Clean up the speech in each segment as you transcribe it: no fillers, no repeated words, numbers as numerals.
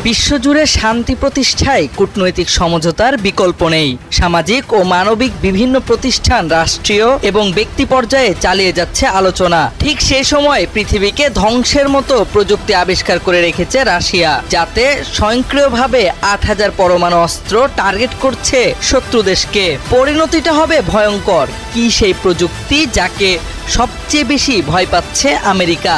বিশ্বজুড়ে শান্তি প্রতিষ্ঠায় কূটনৈতিক সমঝোতার বিকল্প নেই। সামাজিক ও মানবিক বিভিন্ন প্রতিষ্ঠান রাষ্ট্রীয় এবং ব্যক্তি পর্যায়ে চালিয়ে যাচ্ছে আলোচনা। ঠিক সেই সময় পৃথিবীকে ধ্বংসের মতো প্রযুক্তি আবিষ্কার করে রেখেছে রাশিয়া, যাতে স্বয়ংক্রিয়ভাবে ৮,০০০ পরমাণু অস্ত্র টার্গেট করছে শত্রু দেশকে। পরিণতিটা হবে ভয়ঙ্কর। কি সেই প্রযুক্তি যাকে সবচেয়ে বেশি ভয় পাচ্ছে আমেরিকা?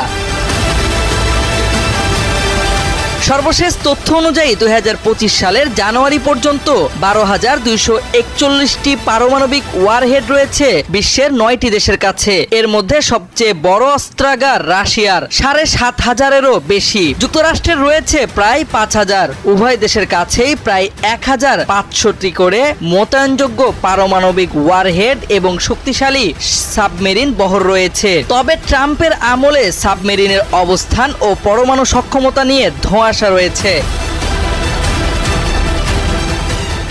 সর্বশেষ তথ্য অনুযায়ী ২০২৫ সালের জানুয়ারি পর্যন্ত ১২,২৪১টি পারমাণবিক ওয়ারহেড রয়েছে বিশ্বের ৯টি দেশের কাছে। এর মধ্যে সবচেয়ে বড় অস্ত্রাগার রাশিয়ার, ৭,৫০০-এরও বেশি। যুক্তরাষ্ট্রের রয়েছে প্রায় ৫,০০০। উভয় দেশের কাছেই প্রায় ১,৫০০টি করে মোতায়েনযোগ্য পারমাণবিক ওয়ারহেড এবং শক্তিশালী সাবমেরিন বহর রয়েছে। তবে ট্রাম্পের আমলে সাবমেরিনের অবস্থান ও পরমাণু সক্ষমতা নিয়ে ধোঁয়াশা রয়েছে।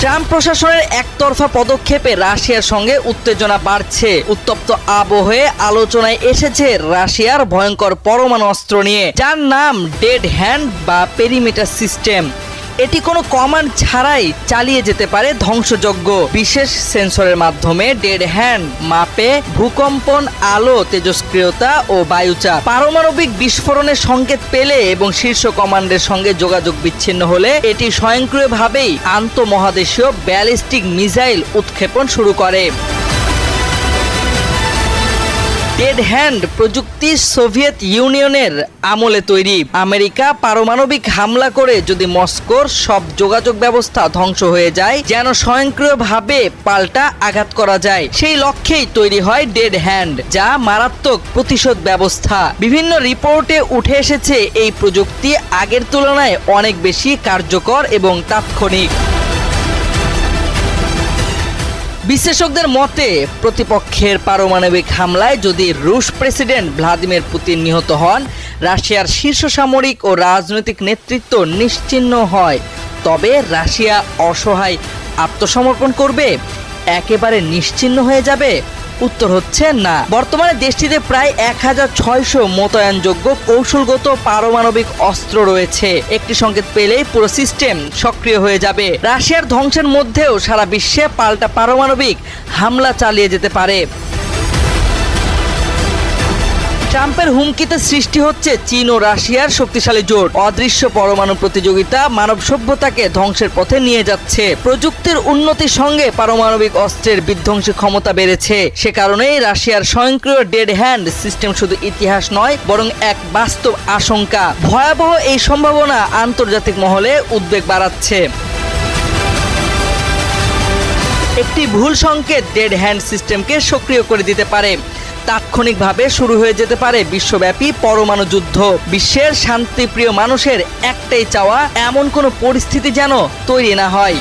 ট্রাম্প প্রশাসনের একতরফা পদক্ষেপে রাশিয়ার সঙ্গে উত্তেজনা বাড়ছে। উত্তপ্ত আবহে আলোচনায় এসেছে রাশিয়ার ভয়ঙ্কর পরমাণু অস্ত্র নিয়ে, যার নাম ডেড হ্যান্ড বা পেরিমিটার সিস্টেম। এটি কোনো কমান্ড ছাড়াই চালিয়ে যেতে পারে ধ্বংসযজ্ঞ। বিশেষ সেন্সরের মাধ্যমে ডেড হ্যান্ড মাপে ভূকম্পন, আলো, তেজস্ক্রিয়তা ও বায়ুচাপ। পারমাণবিক বিস্ফোরণের সংকেত পেলে এবং শীর্ষ কমান্ডের সঙ্গে যোগাযোগ বিচ্ছিন্ন হলে এটি স্বয়ংক্রিয়ভাবেই আন্তঃমহাদেশীয় ব্যালিস্টিক মিসাইল উৎক্ষেপণ শুরু করে। ডেড হ্যান্ড প্রযুক্তি সোভিয়েত ইউনিয়নের আমলে তৈরি। আমেরিকা পারমাণবিক হামলা করে যদি মস্কোর সব যোগাযোগ ব্যবস্থা ধ্বংস হয়ে যায়, যেন স্বয়ংক্রিয়ভাবে পাল্টা আঘাত করা যায়, সেই লক্ষ্যেই তৈরি হয় ডেড হ্যান্ড, যা মারাত্মক প্রতিশোধ ব্যবস্থা। বিভিন্ন রিপোর্টে উঠে এসেছে এই প্রযুক্তি আগের তুলনায় অনেক বেশি কার্যকর এবং তাৎক্ষণিক। বিশ্লেষকদের মতে, প্রতিপক্ষের পারমাণবিক হামলায় যদি রুশ প্রেসিডেন্ট ভ্লাদিমির পুতিন নিহত হন, রাশিয়ার শীর্ষ সামরিক ও রাজনৈতিক নেতৃত্ব নিশ্চিহ্ন হয়, তবে রাশিয়া অসহায় আত্মসমর্পণ করবে, একেবারে নিশ্চিহ্ন হয়ে যাবে? উত্তর হচ্ছে না। বর্তমানে দেশটিতে প্রায় ১,৬০০ মোতায়েনযোগ্য কৌশলগত পারমাণবিক অস্ত্র রয়েছে। একটি সংকেত পেলেই পুরো সিস্টেম সক্রিয় হয়ে যাবে। রাশিয়ার ধ্বংসের মধ্যেও সারা বিশ্বে পাল্টা পারমাণবিক হামলা চালিয়ে যেতে পারে। ট্রাম্পের হুমকিতে সৃষ্টি হচ্ছে চীন ও রাশিয়ার শক্তিশালী জোট। অদৃশ্য পরমাণু প্রতিযোগিতা মানব সভ্যতাকে ধ্বংসের পথে নিয়ে যাচ্ছে। প্রযুক্তির উন্নতির সঙ্গে পারমাণবিক অস্ত্রের বিধ্বংসী ক্ষমতা বেড়েছে। সে কারণেই রাশিয়ার স্বয়ংক্রিয় ডেড হ্যান্ড সিস্টেম শুধু ইতিহাস নয়, বরং এক বাস্তব আশঙ্কা। ভয়াবহ এই সম্ভাবনা আন্তর্জাতিক মহলে উদ্বেগ বাড়াচ্ছে। একটি ভুল সংকেত ডেড হ্যান্ড সিস্টেমকে সক্রিয় করে দিতে পারে। তাৎক্ষণিকভাবে শুরু হয়ে যেতে পারে বিশ্বব্যাপী পরমাণু যুদ্ধ। বিশ্বের শান্তিপ্রিয় মানুষের একটাই চাওয়া, এমন কোনো পরিস্থিতি যেন তৈরি না হয়।